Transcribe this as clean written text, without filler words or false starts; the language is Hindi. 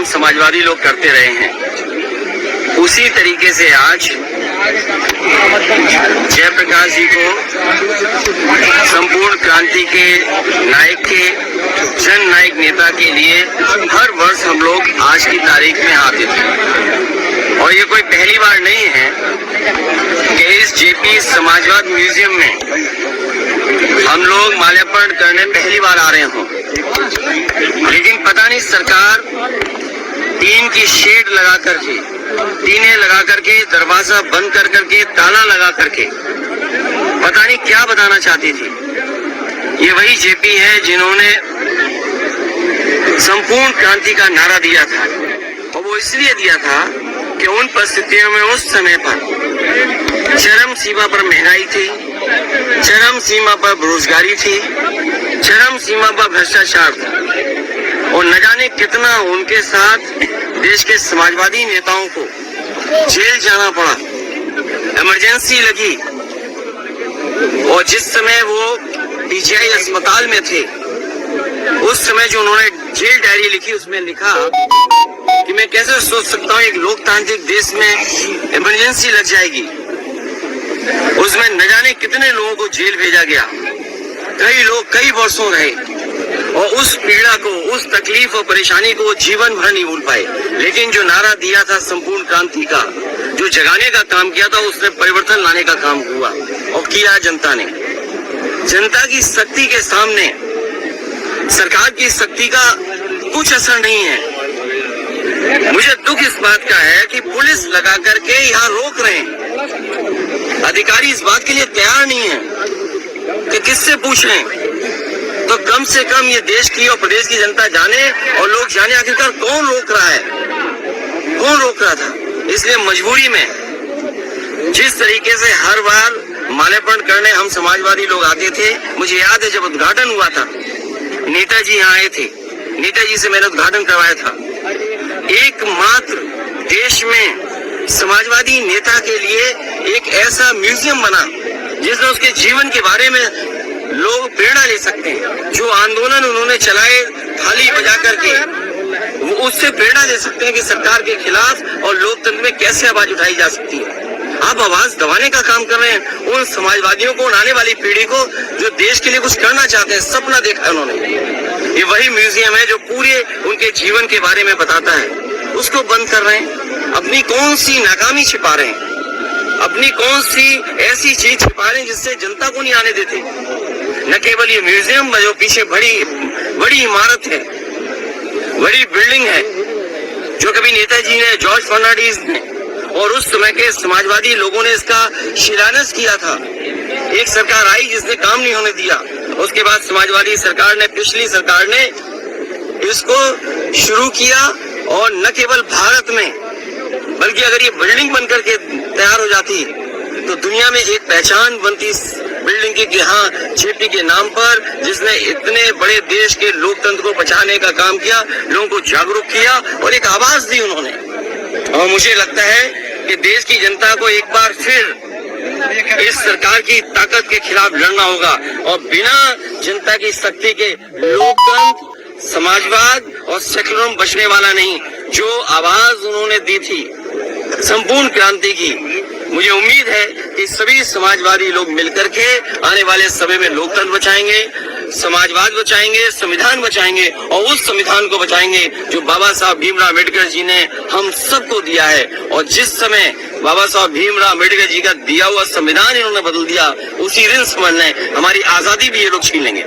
हम समाजवादी लोग करते रहे हैं, उसी तरीके से आज जयप्रकाश जी को संपूर्ण क्रांति के नायक के जन नायक नेता के लिए हर वर्ष हम लोग आज की तारीख में आते थे। और ये कोई पहली बार नहीं है कि इस जेपी समाजवाद म्यूजियम में हम लोग माल्यार्पण करने पहली बार आ रहे हों, लेकिन पता नहीं सरकार टीन की शेड लगा करके, टीने लगा करके, दरवाजा बंद कर करके, ताला लगा करके पता नहीं क्या बताना चाहती थी। ये वही जेपी है जिन्होंने संपूर्ण क्रांति का नारा दिया था, और वो इसलिए दिया था कि उन परिस्थितियों में उस समय पर चरम सीमा पर महंगाई थी, चरम सीमा पर बेरोजगारी थी, चरम सीमा पर भ्रष्टाचार था, और न जाने कितना उनके साथ देश के समाजवादी नेताओं को जेल जाना पड़ा, इमरजेंसी लगी। और जिस समय वो पीजीआई अस्पताल में थे, उस समय जो उन्होंने जेल डायरी लिखी, उसमें लिखा कि मैं कैसे सोच सकता हूँ एक लोकतांत्रिक देश में इमरजेंसी लग जाएगी। उसमें न जाने कितने लोगों को जेल भेजा गया, कई लोग कई वर्षों रहे, और उस पीड़ा को, उस तकलीफ और परेशानी को जीवन भर नहीं भूल पाए। लेकिन जो नारा दिया था संपूर्ण क्रांति का, जो जगाने का काम किया था, उसने परिवर्तन लाने का काम हुआ, और किया जनता ने। जनता की शक्ति के सामने सरकार की शक्ति का कुछ असर नहीं है। मुझे दुख इस बात का है कि पुलिस लगा करके यहाँ रोक रहे हैं, अधिकारी इस बात के लिए तैयार नहीं है कि किससे पूछ रहे हैं। तो कम से कम ये देश की और प्रदेश की जनता जाने और लोग जाने आखिरकार कौन रोक रहा है, कौन रोक रहा था। इसलिए मजबूरी में जिस तरीके से हर बार माल्यार्पण करने हम समाजवादी लोग आते थे, मुझे याद है जब उद्घाटन हुआ था, नेताजी यहाँ आए थे, नेताजी से मैंने उद्घाटन करवाया था। एकमात्र देश में समाजवादी नेता के लिए एक ऐसा म्यूजियम बना जिसमें उसके जीवन के बारे में लोग प्रेरणा ले सकते हैं। जो आंदोलन उन्होंने चलाए थाली बजा करके, वो उससे प्रेरणा ले सकते हैं कि सरकार के खिलाफ और लोकतंत्र में कैसे आवाज उठाई जा सकती है। आप आवाज दबाने का काम कर रहे हैं उन समाजवादियों को, आने वाली पीढ़ी को, जो देश के लिए कुछ करना चाहते हैं, सपना देखा है उन्होंने। ये वही म्यूजियम है जो पूरे उनके जीवन के बारे में बताता है, उसको बंद कर रहे हैं। अपनी कौन सी नाकामी छिपा रहे हैं, अपनी कौन सी ऐसी चीज छिपा रहे हैं जिससे जनता को नहीं आने देते। न केवल ये म्यूजियम जो पीछे बड़ी इमारत है, बड़ी बिल्डिंग है, जो कभी नेताजी ने, जॉर्ज फर्नांडिस ने और उस समय के समाजवादी लोगों ने इसका शिलान्यास किया था। एक सरकार आई जिसने काम नहीं होने दिया, उसके बाद समाजवादी सरकार ने, पिछली सरकार ने इसको शुरू किया, और न केवल भारत में बल्कि अगर ये बिल्डिंग बनकर के तैयार हो जाती तो दुनिया में एक पहचान बनती इस बिल्डिंग की कि हाँ, जेपी के नाम पर, जिसने इतने बड़े देश के लोकतंत्र को बचाने का काम किया, लोगों को जागरूक किया और एक आवाज दी उन्होंने। और मुझे लगता है कि देश की जनता को एक बार फिर इस सरकार की ताकत के खिलाफ लड़ना होगा, और बिना जनता की शक्ति के लोकतंत्र, समाजवाद और सेकुलरिज्म बचने वाला नहीं। जो आवाज उन्होंने दी थी संपूर्ण क्रांति की, मुझे उम्मीद है कि सभी समाजवादी लोग मिलकर के आने वाले समय में लोकतंत्र बचाएंगे, समाजवाद बचाएंगे, संविधान बचाएंगे, और उस संविधान को बचाएंगे जो बाबा साहब भीमराव अम्बेडकर जी ने हम सबको दिया है। और जिस समय बाबा साहब भीमराव अम्बेडकर जी का दिया हुआ संविधान इन्होंने बदल दिया, उसी दिन समझ लें हमारी आजादी भी ये लोग छीन लेंगे।